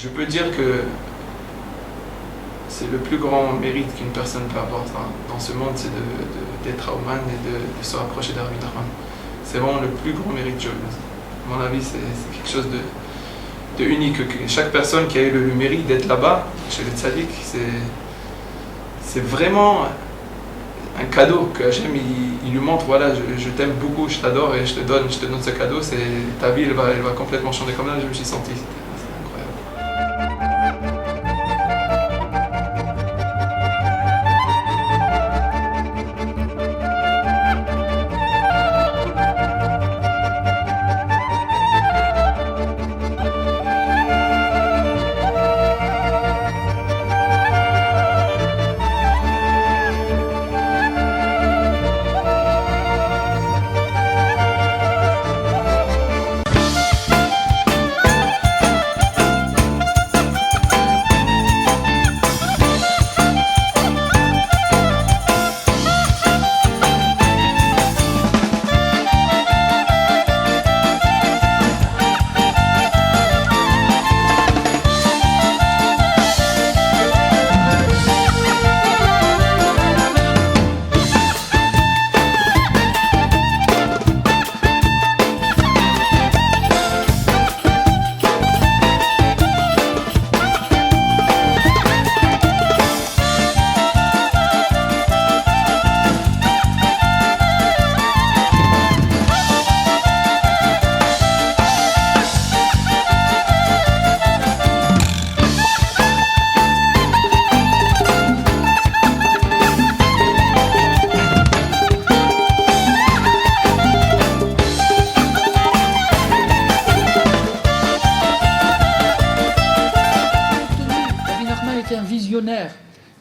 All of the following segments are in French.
Je peux dire que c'est le plus grand mérite qu'une personne peut avoir dans ce monde, c'est d'être à Oman et de se rapprocher d'Arbi Nachman. C'est vraiment le plus grand mérite, à mon avis, c'est quelque chose de unique. Que chaque personne qui a eu le mérite d'être là-bas, chez le tzaddik, c'est vraiment un cadeau que Hachem il lui montre, voilà, je t'aime beaucoup, je t'adore et je te donne ce cadeau. Ta vie elle va complètement changer. Comme là je me suis senti.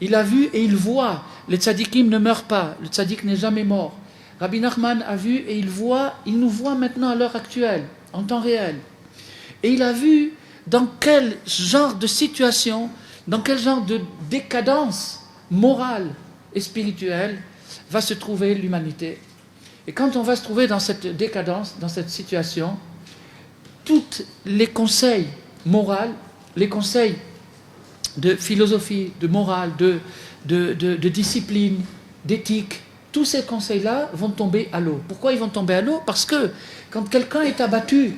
Il a vu et il voit. Les tzadikim ne meurent pas. Le tzadik n'est jamais mort. Rabbi Nachman a vu et il nous voit maintenant à l'heure actuelle, en temps réel. Et il a vu dans quel genre de situation, dans quel genre de décadence morale et spirituelle va se trouver l'humanité. Et quand on va se trouver dans cette décadence, dans cette situation, tous les conseils moraux, les conseils de philosophie, de morale, de discipline, d'éthique, tous ces conseils-là vont tomber à l'eau. Pourquoi ils vont tomber à l'eau? Parce que quand quelqu'un est abattu,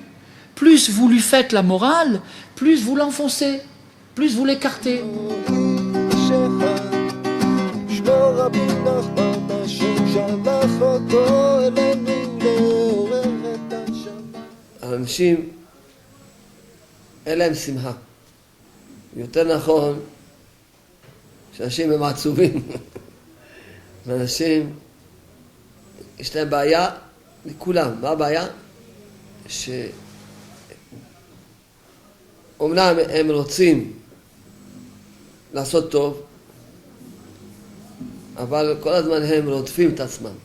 plus vous lui faites la morale, plus vous l'enfoncez, plus vous l'écartez. יותר נכון שאנשים הם עצובים ואנשים יש להם בעיה לכולם. מה הבעיה? שאומנם הם רוצים לעשות טוב אבל כל הזמן הם רודפים את עצמם,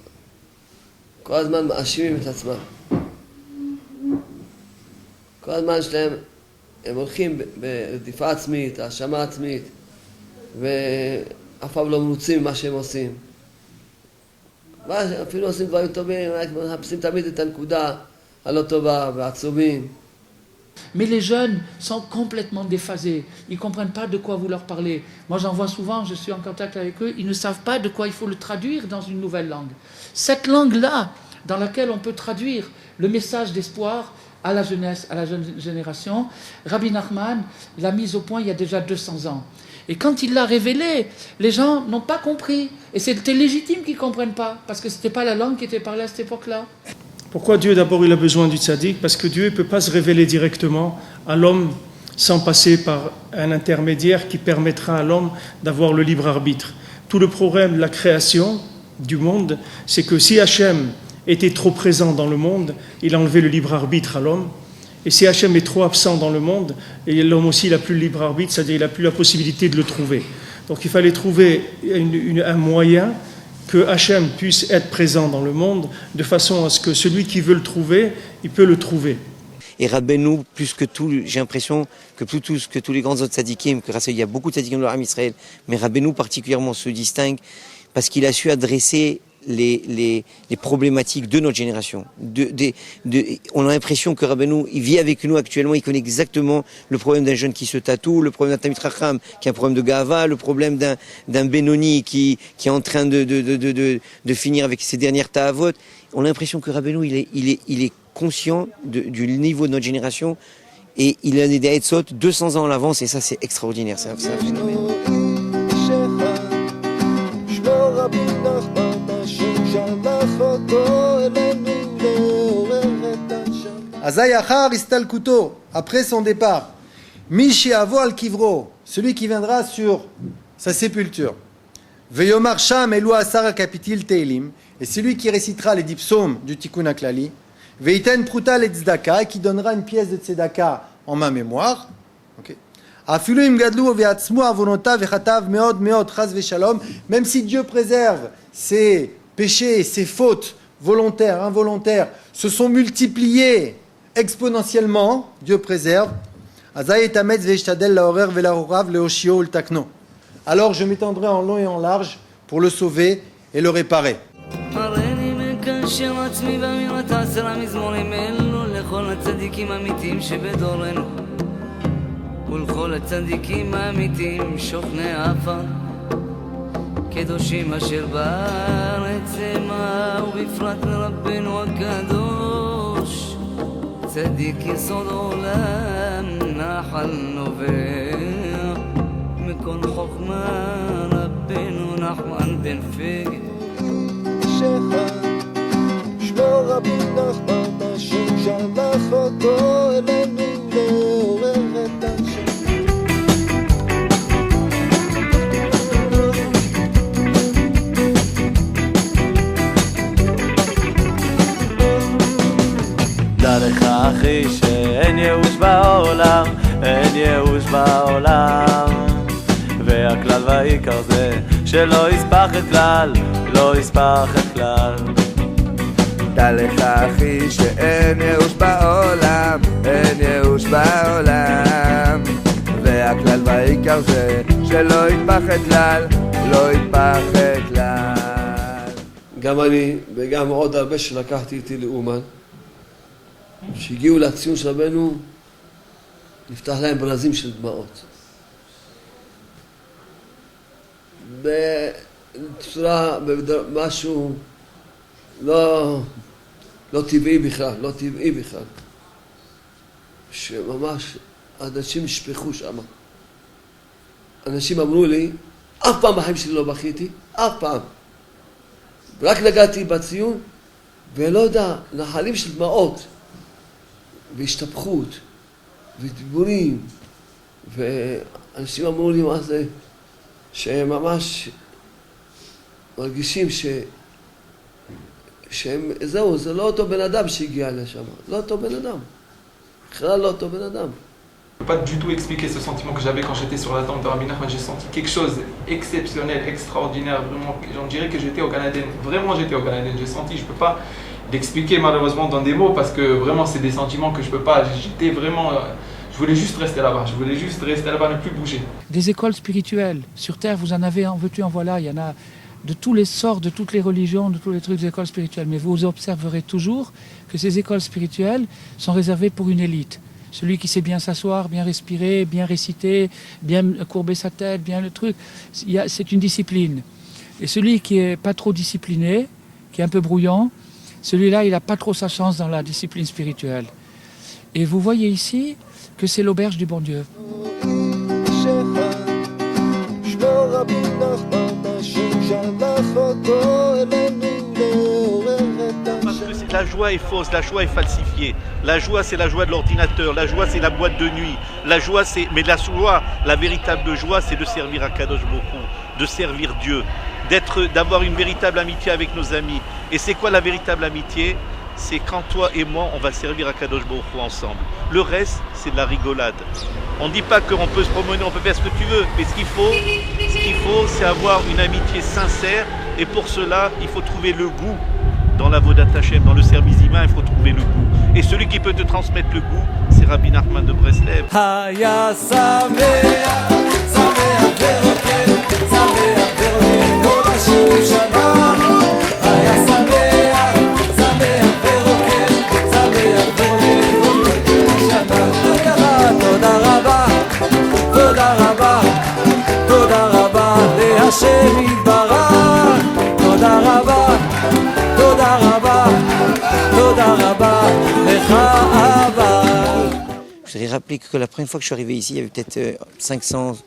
כל הזמן מאשימים את עצמם, כל הזמן שלהם הם הולכים ברדיפה עצמית, האשמה עצמית, ואף פעם לא מרוצים ממה שהם עושים. אפילו עושים דברים טובים, מחפשים תמיד את הנקודה הלא טובה ועצובים. Mais les jeunes sont complètement déphasés. Ils ne comprennent pas de quoi vous leur parlez. Moi, j'en vois souvent, je suis en contact avec eux, ils ne savent pas de quoi il faut le traduire dans une nouvelle langue. Cette langue-là, dans laquelle on peut traduire le message d'espoir à la jeunesse, à la jeune génération, Rabbi Nachman l'a mise au point il y a déjà 200 ans. Et quand il l'a révélé, les gens n'ont pas compris. Et c'était légitime qu'ils ne comprennent pas, parce que ce n'était pas la langue qui était parlée à cette époque-là. Pourquoi Dieu d'abord il a besoin du tzaddik? Parce que Dieu ne peut pas se révéler directement à l'homme sans passer par un intermédiaire qui permettra à l'homme d'avoir le libre arbitre. Tout le problème de la création du monde, c'est que si Hachem était trop présent dans le monde, il a enlevé le libre arbitre à l'homme. Et si Hachem est trop absent dans le monde, et l'homme aussi n'a plus le libre arbitre, c'est-à-dire il n'a plus la possibilité de le trouver. Donc il fallait trouver un moyen que Hachem puisse être présent dans le monde, de façon à ce que celui qui veut le trouver, il peut le trouver. Et Rabbeinu, plus que tout, j'ai l'impression que plus que tous les grands autres tzadikim, il y a beaucoup de tzadikim dans l'Am Israël, mais Rabbeinu particulièrement se distingue parce qu'il a su adresser les problématiques de notre génération. On a l'impression que Rabbeinu, il vit avec nous actuellement, il connaît exactement le problème d'un jeune qui se tatoue, le problème d'un Tamid Chacham qui a un problème de Gava, le problème d'un Benoni qui est en train de finir avec ses dernières ta'avot. On a l'impression que Rabbeinu, il est conscient du niveau de notre génération et il a des Haetzot 200 ans à l'avance et ça c'est extraordinaire, c'est un phénomène. Azayachar istalkuto, après son départ, Mishi avo al kivro, celui qui viendra sur sa sépulture. Veyomar sham elu asar kapitil teilim, et celui qui récitera les 10 psaumes du Tikkun HaKlali. Veiten pruta le tzedaka, qui donnera une pièce de tzedaka en ma mémoire. Afilu im gadlu ve'atzmu avonotav vechatav meod meod chas v'shalom, même si Dieu préserve ses péchés, ses fautes volontaires, involontaires, se sont multipliés exponentiellement, Dieu préserve. Alors je m'étendrai en long et en large pour le sauver et le réparer. קדושים אשר בארץ המה ובפרט לרבנו הקדוש צדיק יסוד עולם נחל נובע מכל חוכמה רבנו נחמן בן פגל שמור רבי נחמן השם שלח אותו אלינו לעורר את השם. דרך אחי שאין ייאוש בעולם, אין ייאוש בעולם והכלל והעיקר זה שלא יספח את כלל, לא יספח את כלל. דע לך אחי שאין ייאוש בעולם, אין ייאוש בעולם והכלל והעיקר זה שלא יספח את כלל, לא יספח את כלל. גם אני וגם עוד הרבה שלקחתי איתי לאומן שהגיעו לציון של רבנו, נפתח להם ברזים של דמעות. בצורה, משהו לא טבעי בכלל, לא טבעי בכלל. שממש אנשים נשפכו שם. אנשים אמרו לי, אף פעם בחיים שלי לא בכיתי, אף פעם. רק נגעתי בציון, ולא יודע, נחלים של דמעות. והשתפכות, ודיבורים, ואנשים אמרו לי מה זה, שהם ממש מרגישים שהם, זהו, זה לא אותו בן אדם שהגיע לשם, לא אותו בן אדם, בכלל לא אותו בן אדם. Je ne peux pas du tout expliquer ce sentiment que j'avais quand j'étais sur la tombe de Rabbi Nachman. J'ai senti quelque chose d'exceptionnel, extraordinaire, vraiment, j'en dirais que j'étais au Gan Eden, vraiment j'étais au Gan Eden, j'ai senti, je ne peux pas d'expliquer malheureusement dans des mots parce que vraiment c'est des sentiments que je peux pas, j'étais vraiment, je voulais juste rester là-bas, ne plus bouger. Des écoles spirituelles, sur terre vous en avez, en veux-tu en voilà, il y en a de tous les sorts, de toutes les religions, de tous les trucs des écoles spirituelles, mais vous observerez toujours que ces écoles spirituelles sont réservées pour une élite. Celui qui sait bien s'asseoir, bien respirer, bien réciter, bien courber sa tête, bien le truc, c'est une discipline. Et celui qui est pas trop discipliné, qui est un peu brouillant, celui-là, il n'a pas trop sa chance dans la discipline spirituelle. Et vous voyez ici que c'est l'auberge du bon Dieu. Parce que la joie est fausse, la joie est falsifiée. La joie, c'est la joie de l'ordinateur. La joie, c'est la boîte de nuit. La joie, mais la joie, la véritable joie, c'est de servir à Kadosh Baruch Hu, de servir Dieu, d'avoir une véritable amitié avec nos amis. Et c'est quoi la véritable amitié? C'est quand toi et moi, on va servir à Kadosh Baruch Hu ensemble. Le reste, c'est de la rigolade. On ne dit pas qu'on peut se promener, on peut faire ce que tu veux, mais ce qu'il faut, c'est avoir une amitié sincère. Et pour cela, il faut trouver le goût dans la Vodat Hashem, dans le service divin, il faut trouver le goût. Et celui qui peut te transmettre le goût, c'est Rabbi Nachman de Breslev. Sameach השם יתברך. תודה רבה, תודה רבה, תודה רבה לך אבא. Je voudrais rappeler que la première fois que je suis arrivé ici, il y avait peut-être 500,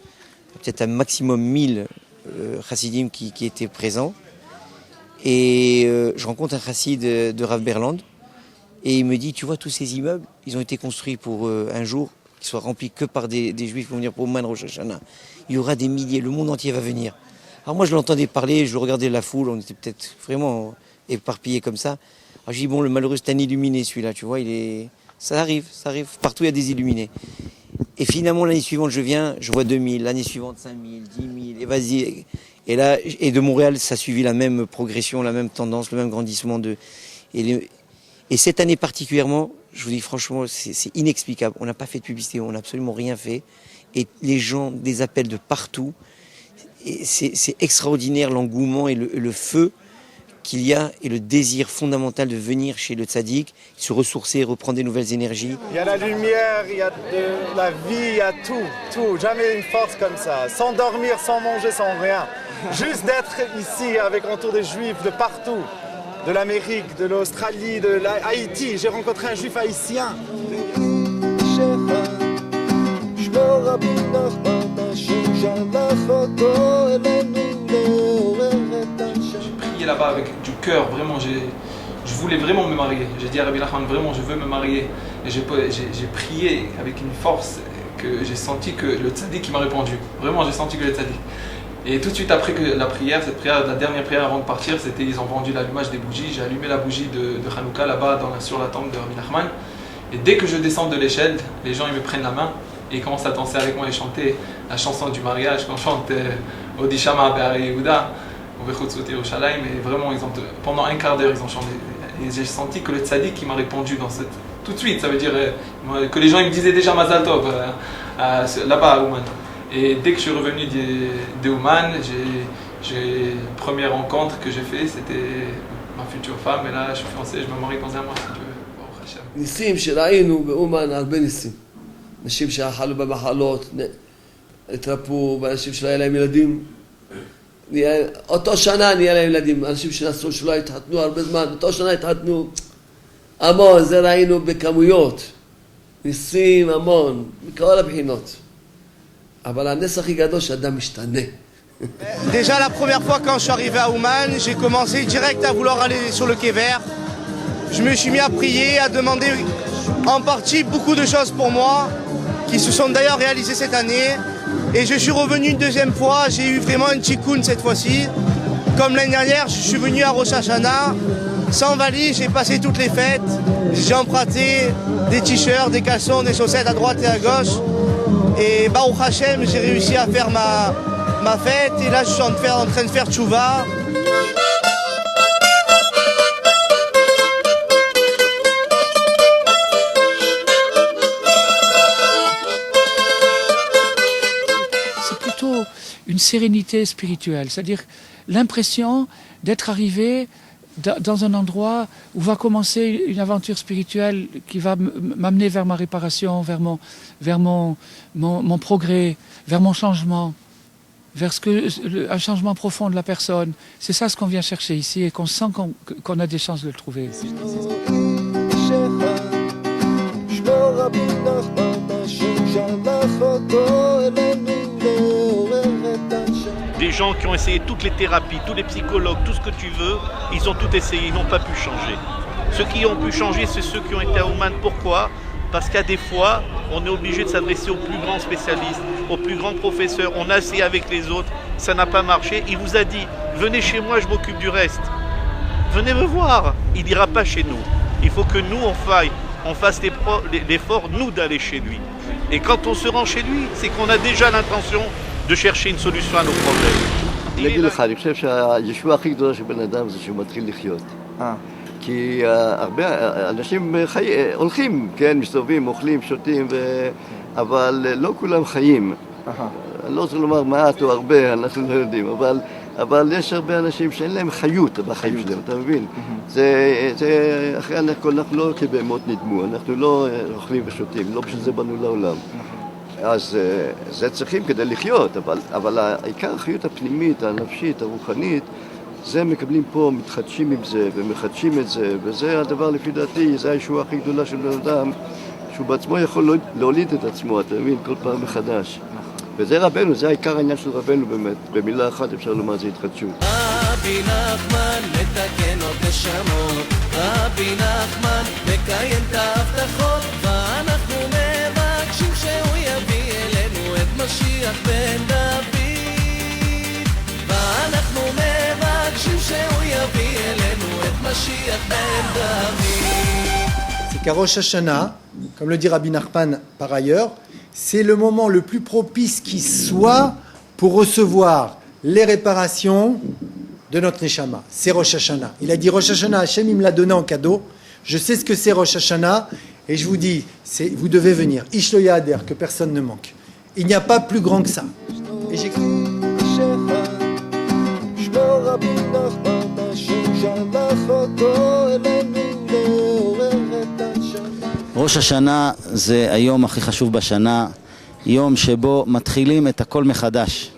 peut-être un maximum 1000 chassidim qui étaient présents. Et je rencontre un chassid de Rav Berland et il me dit, tu vois, tous ces immeubles, ils ont été construits pour un jour qu'ils soient remplis que par des juifs qui vont venir pour Ouman Rosh Hashanah. Il y aura des milliers, le monde entier va venir. Alors moi je l'entendais parler, je regardais la foule, on était peut-être vraiment éparpillés comme ça. Alors je dis, bon, le malheureux c'est un illuminé celui-là, tu vois, ça arrive, partout il y a des illuminés. Et finalement l'année suivante je viens, je vois 2000, l'année suivante 5000, 10 000, et vas-y. Et là, et de Montréal, ça a suivi la même progression, la même tendance, le même grandissement. Et cette année particulièrement, je vous dis franchement, c'est inexplicable. On n'a pas fait de publicité, on n'a absolument rien fait. Et les gens, des appels de partout. Et c'est extraordinaire l'engouement et le feu qu'il y a et le désir fondamental de venir chez le tzaddik, se ressourcer, reprendre des nouvelles énergies. Il y a la lumière, il y a la vie, il y a tout. Jamais une force comme ça. Sans dormir, sans manger, sans rien. Juste d'être ici avec entour des juifs de partout. De l'Amérique, de l'Australie, de Haïti. J'ai rencontré un juif haïtien. J'ai prié là-bas avec du cœur, vraiment, je voulais vraiment me marier. J'ai dit à Rabbi Nachman, vraiment, je veux me marier. Et j'ai prié avec une force que j'ai senti que le tzaddik qui m'a répondu. Vraiment, j'ai senti que le tzaddik. Et tout de suite après que la prière, cette prière, la dernière prière avant de partir, c'était ils ont vendu l'allumage des bougies. J'ai allumé la bougie de Hanouka là-bas sur la tombe de Rabbi Nachman. Et dès que je descends de l'échelle, les gens ils me prennent la main et ils commencent à danser avec moi et chanter la chanson du mariage qu'on chante Odishama Be'ari Yehuda ou Bechutzot Yerushalayim. Et vraiment, pendant un quart d'heure, ils ont chanté. Et j'ai senti que le tzaddik qui m'a répondu tout de suite, ça veut dire que les gens ils me disaient déjà Mazal Tov là-bas à Ouman. Et dès que je suis revenu de Ouman, j'ai première rencontre que j'ai fait, c'était ma future femme, et là je suis fiancé, je me marie dans un mois si tu veux. ברוך השם. ניסים שראינו באומן, הרבה ניסים. אנשים שאכלו במחלות, התרפאו, ואנשים שלא היה להם ילדים. אותו שנה נהיה להם ילדים, אנשים שנסעו שלא התחתנו הרבה זמן, אותו שנה התחתנו. המון, זה ראינו בכמויות. ניסים המון, מכל הבחינות. אבל הנס הכי גדול שאדם משתנה. Déjà la première fois quand je suis arrivé à Ouman, j'ai commencé direct à vouloir aller sur le quai vert. Je me suis mis à prier, à demander en partie beaucoup de choses pour moi, qui se sont d'ailleurs réalisées cette année. Et je suis revenu une deuxième fois, j'ai eu vraiment un tikkun cette fois-ci. Comme l'année dernière, je suis venu à Rosh Hashanah, sans valise, j'ai passé toutes les fêtes. J'ai emprunté des t-shirts, des caleçons, des chaussettes à droite et à gauche. Et Baruch Hashem, j'ai réussi à faire ma fête. Et là, je suis en train de faire tchouva. C'est plutôt une sérénité spirituelle, c'est-à-dire l'impression d'être arrivé dans un endroit où va commencer une aventure spirituelle qui va m'amener vers ma réparation, vers mon progrès, vers mon changement, vers un changement profond de la personne. C'est ça ce qu'on vient chercher ici et qu'on sent qu'on a des chances de le trouver. Des gens qui ont essayé toutes les thérapies, tous les psychologues, tout ce que tu veux, ils ont tout essayé, ils n'ont pas pu changer. Ceux qui ont pu changer, c'est ceux qui ont été à Ouman. Pourquoi ? Parce qu'à des fois, on est obligé de s'adresser aux plus grands spécialistes, aux plus grands professeurs. On a essayé avec les autres, ça n'a pas marché. Il vous a dit, venez chez moi, je m'occupe du reste. Venez me voir. Il n'ira pas chez nous. Il faut que nous, on fasse l'effort, nous, d'aller chez lui. Et quand on se rend chez lui, c'est qu'on a déjà l'intention de chercher une solution à nos problèmes. אני אגיד לך, אני חושב שהישועה הכי גדולה של בן אדם זה שהוא מתחיל לחיות. כי הרבה אנשים הולכים, כן, מסתובבים, אוכלים, שותים, אבל לא כולם חיים. אני לא רוצה לומר מעט או הרבה, אנחנו לא יודעים, אבל יש הרבה אנשים שאין להם חיות בחיים שלהם, אתה מבין? זה אחרי אנחנו לא כבהמות נדמו, אנחנו לא אוכלים ושותים, לא בשביל זה באנו לעולם. אז זה צריכים כדי לחיות, אבל העיקר החיות הפנימית, הנפשית, הרוחנית, זה מקבלים פה, מתחדשים עם זה ומחדשים את זה, וזה הדבר לפי דעתי, זה הישועה הכי גדולה של בן אדם, שהוא בעצמו יכול להוליד את עצמו, אתה מבין, כל פעם מחדש. וזה רבנו, זה העיקר העניין של רבנו באמת, במילה אחת אפשר לומר זה התחדשות. רבי נחמן מתקן עוד נשמות, רבי נחמן מקיים את ההבטחות, ואנחנו מבקשים שהוא יביא אלינו את משיח בן דוד, ואנחנו מבקשים שהוא יביא אלינו את משיח בן דוד. C'est qu'à Rosh Hashanah, comme le dit Rabbi Nachman par ailleurs, c'est le moment le plus propice qui soit pour recevoir les réparations de notre Neshama. C'est Rosh Hashanah. Il a dit Rosh Hashanah, Hachem il me l'a donné en cadeau. Je sais ce que c'est Rosh Hashanah et je vous dis, vous devez venir. Ish lo yader, que personne ne manque. Il n'y a pas plus grand que ça. Et j'écris. ראש השנה זה היום הכי חשוב בשנה, יום שבו מתחילים את הכל מחדש.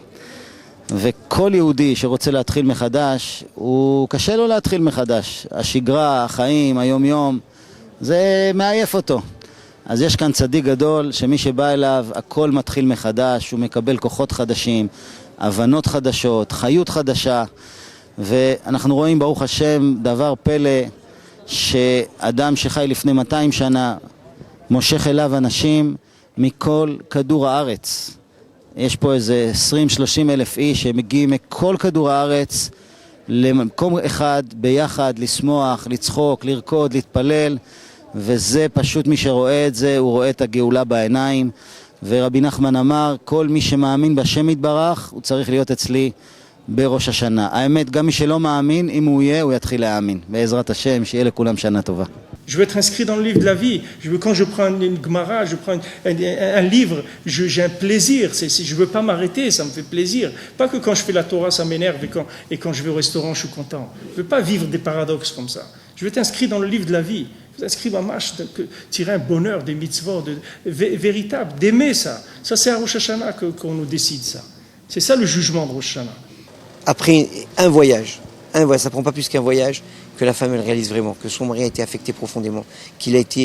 וכל יהודי שרוצה להתחיל מחדש, הוא קשה לו להתחיל מחדש. השגרה, החיים, היום-יום, זה מעייף אותו. אז יש כאן צדיק גדול שמי שבא אליו, הכל מתחיל מחדש, הוא מקבל כוחות חדשים, הבנות חדשות, חיות חדשה. ואנחנו רואים ברוך השם דבר פלא, שאדם שחי לפני 200 שנה מושך אליו אנשים מכל כדור הארץ. יש פה איזה 20-30 אלף איש שמגיעים מכל כדור הארץ למקום אחד ביחד, לשמוח, לצחוק, לרקוד, להתפלל, וזה פשוט מי שרואה את זה, הוא רואה את הגאולה בעיניים. ורבי נחמן אמר, כל מי שמאמין בשם יתברך, הוא צריך להיות אצלי בראש השנה. האמת, גם מי שלא מאמין, אם הוא יהיה, הוא יתחיל להאמין. בעזרת השם, שיהיה לכולם שנה טובה. Je veux être inscrit dans le livre de la vie. Quand je prends une Gemara, je prends un livre, j'ai un plaisir. Je ne veux pas m'arrêter, ça me fait plaisir. Pas que quand je fais la Torah, ça m'énerve et quand je vais au restaurant, je suis content. Je ne veux pas vivre des paradoxes comme ça. Je veux être inscrit dans le livre de la vie. Je veux inscrire ma marche, tirer un bonheur des mitzvot véritable, d'aimer ça. Ça, c'est à Rosh Hashanah qu'on nous décide ça. C'est ça le jugement de Rosh Hashanah. Après un voyage, ça ne prend pas plus qu'un voyage, que la femme elle réalise vraiment, que son mari a été affecté profondément, qu'il a été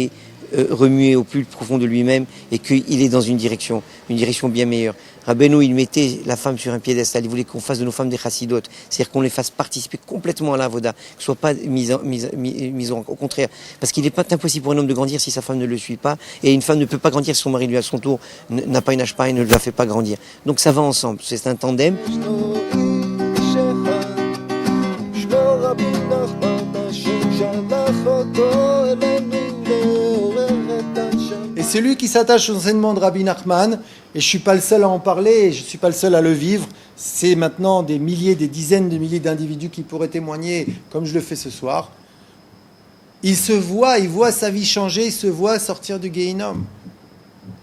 remué au plus profond de lui-même et qu'il est dans une direction bien meilleure. Rabbeinu, il mettait la femme sur un piédestal, il voulait qu'on fasse de nos femmes des chassidotes, c'est-à-dire qu'on les fasse participer complètement à l'avoda, que ce ne soit pas mis au contraire, parce qu'il n'est pas impossible pour un homme de grandir si sa femme ne le suit pas, et une femme ne peut pas grandir si son mari lui à son tour n'a pas une hashpa et ne la fait pas grandir. Donc ça va ensemble, c'est un tandem. Et celui qui s'attache aux enseignements de Rabbi Nachman, et je ne suis pas le seul à en parler, et je ne suis pas le seul à le vivre, c'est maintenant des milliers, des dizaines de milliers d'individus qui pourraient témoigner, comme je le fais ce soir. Il voit sa vie changer, il se voit sortir du Gehinnom.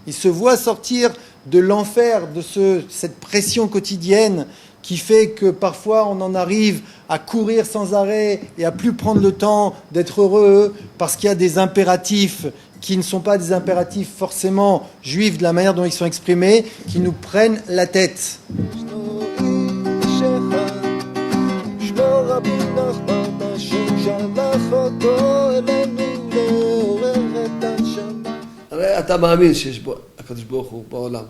Il se voit sortir de l'enfer, de cette pression quotidienne qui fait que parfois on en arrive à courir sans arrêt et à plus prendre le temps d'être heureux parce qu'il y a des impératifs qui ne sont pas des impératifs forcément juifs de la manière dont ils sont exprimés, qui nous prennent la tête. אתה מאמין שיש בו הקדוש ברוך הוא בעולם,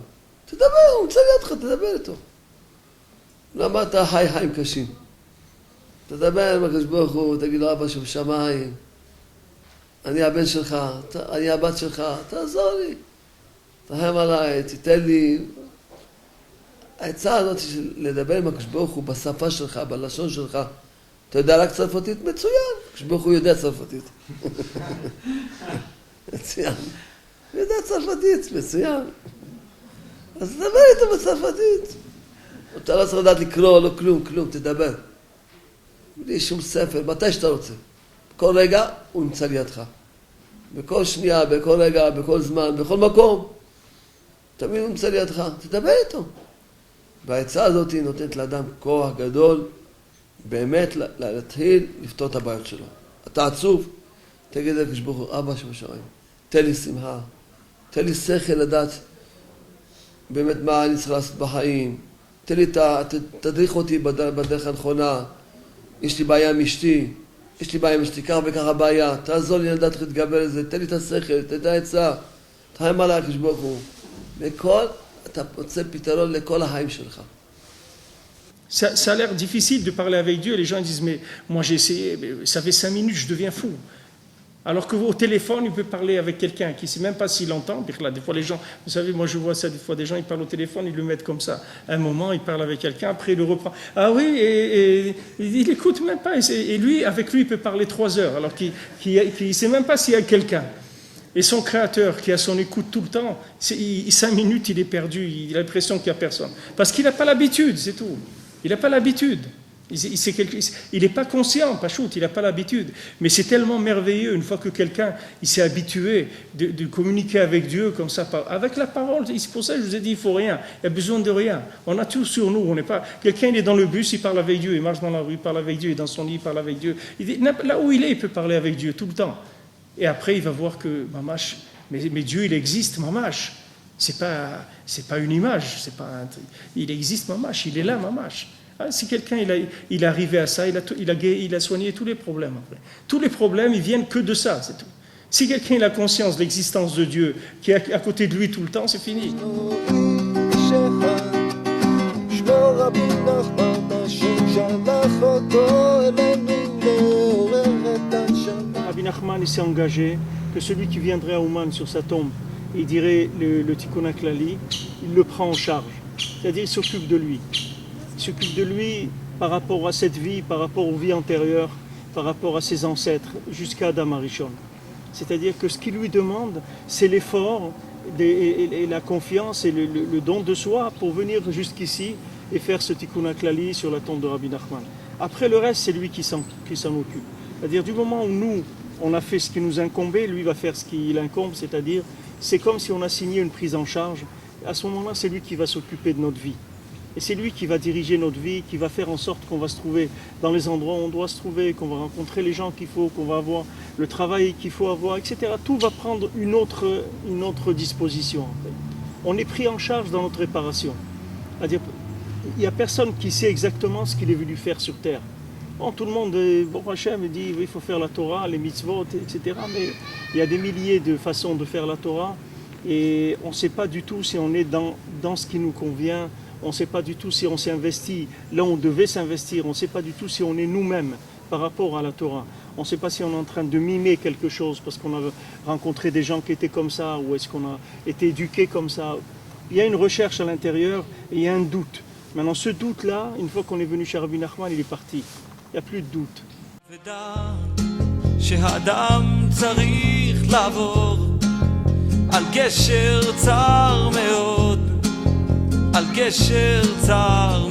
תדבר, הוא מצא לידך, תדבר איתו. למה אתה חי חיים קשים? תדבר עם הקדוש ברוך הוא, תגיד לו אבא שבשמיים, אני הבן שלך, אני הבת שלך, תעזור לי, תרחם עליי, תיתן לי. העצה הזאת של לדבר עם הקדוש ברוך הוא בשפה שלך, בלשון שלך, אתה יודע רק צרפתית? מצוין, הקדוש ברוך הוא יודע צרפתית. מצוין. הוא יודע צרפתית, מצוין. אז תדבר איתו בצרפתית. אתה לא צריך לדעת לקרוא, לא כלום, תדבר. בלי שום ספר, מתי שאתה רוצה. בכל רגע הוא נמצא לידך. בכל שנייה, בכל רגע, בכל זמן, בכל מקום. תמיד הוא נמצא לידך, תדבר איתו. והעצה הזאת נותנת לאדם כוח גדול, באמת להתחיל לפתור את הבעיות שלו. אתה עצוב, תגיד לקדוש ברוך הוא, אבא שבשמיים, תן לי שמחה, תן לי שכל לדעת באמת מה אני צריך לעשות בחיים, תדריך אותי בדרך הנכונה, יש לי בעיה עם אשתי, כך וככה בעיה, תעזור לי לדעת איך להתגבר לזה, תן לי את השכל, תן את העצה, תחיים עליי הקדוש ברוך הוא. וכל, אתה מוצא פתרון לכל החיים שלך. Ça a l'air difficile de parler avec Dieu. Les gens disent, mais moi j'ai essayé, mais ça fait 5 minutes, je deviens fou. Alors qu'au téléphone, il peut parler avec quelqu'un qui ne sait même pas s'il entend. Des fois, les gens, vous savez, moi je vois ça, des fois, des gens, ils parlent au téléphone, ils le mettent comme ça. À un moment, il parle avec quelqu'un, après, il le reprend. Ah oui, et il n'écoute même pas. Et lui, avec lui, il peut parler 3 heures, alors qu'il ne sait même pas s'il y a quelqu'un. Et son créateur, qui a son écoute tout le temps, 5 minutes, il est perdu, il a l'impression qu'il n'y a personne. Parce qu'il n'a pas l'habitude, c'est tout. Il n'a pas l'habitude. Il n'est pas conscient, pas shoot, il n'a pas l'habitude. Mais c'est tellement merveilleux une fois que quelqu'un il s'est habitué de communiquer avec Dieu comme ça, avec la parole. C'est pour ça que je vous ai dit, il ne faut rien. Il n'y a besoin de rien. On a tout sur nous. On n'est pas. Quelqu'un il est dans le bus, il parle avec Dieu. Il marche dans la rue, il parle avec Dieu. Il est dans son lit, il parle avec Dieu. Là où il est, il peut parler avec Dieu tout le temps. Et après, il va voir que mamash, mais Dieu, il existe, mamash. C'est pas une image. Il existe, mamash. Il est là, mamash. Ah, si quelqu'un il est arrivé à ça, il a soigné tous les problèmes. Après. Tous les problèmes, ils viennent que de ça, c'est tout. Si quelqu'un a conscience de l'existence de Dieu, qui est à côté de lui tout le temps, c'est fini. Rabbi Nachman s'est engagé que celui qui viendrait à Ouman sur sa tombe, il dirait le Tikkun HaKlali, il le prend en charge. C'est-à-dire, il s'occupe de lui. Il s'occupe de lui par rapport à cette vie, par rapport aux vies antérieures, par rapport à ses ancêtres, jusqu'à Adam Arishon. C'est-à-dire que ce qu'il lui demande, c'est l'effort et la confiance et le don de soi pour venir jusqu'ici et faire ce Tikkun HaKlali sur la tombe de Rabbi Nachman. Après le reste, c'est lui qui s'en occupe. C'est-à-dire du moment où nous, on a fait ce qui nous incombait, lui va faire ce qui l'incombe, c'est-à-dire c'est comme si on a signé une prise en charge. À ce moment-là, c'est lui qui va s'occuper de notre vie. Et c'est lui qui va diriger notre vie, qui va faire en sorte qu'on va se trouver dans les endroits où on doit se trouver, qu'on va rencontrer les gens qu'il faut, qu'on va avoir le travail qu'il faut avoir, etc. Tout va prendre une autre disposition. En fait. On est pris en charge dans notre réparation. C'est-à-dire, il n'y a personne qui sait exactement ce qu'il est venu faire sur Terre. Bon, tout le monde, bon, Hachem dit il faut faire la Torah, les mitzvot, etc. Mais il y a des milliers de façons de faire la Torah et on ne sait pas du tout si on est dans ce qui nous convient. On ne sait pas du tout si on s'est investi là où on devait s'investir. On ne sait pas du tout si on est nous-mêmes par rapport à la Torah. On ne sait pas si on est en train de mimer quelque chose parce qu'on a rencontré des gens qui étaient comme ça ou est-ce qu'on a été éduqué comme ça. Il y a une recherche à l'intérieur et il y a un doute. Maintenant, ce doute-là, une fois qu'on est venu chez Rabbi Nachman, il est parti. Il n'y a plus de doute. על גשר צר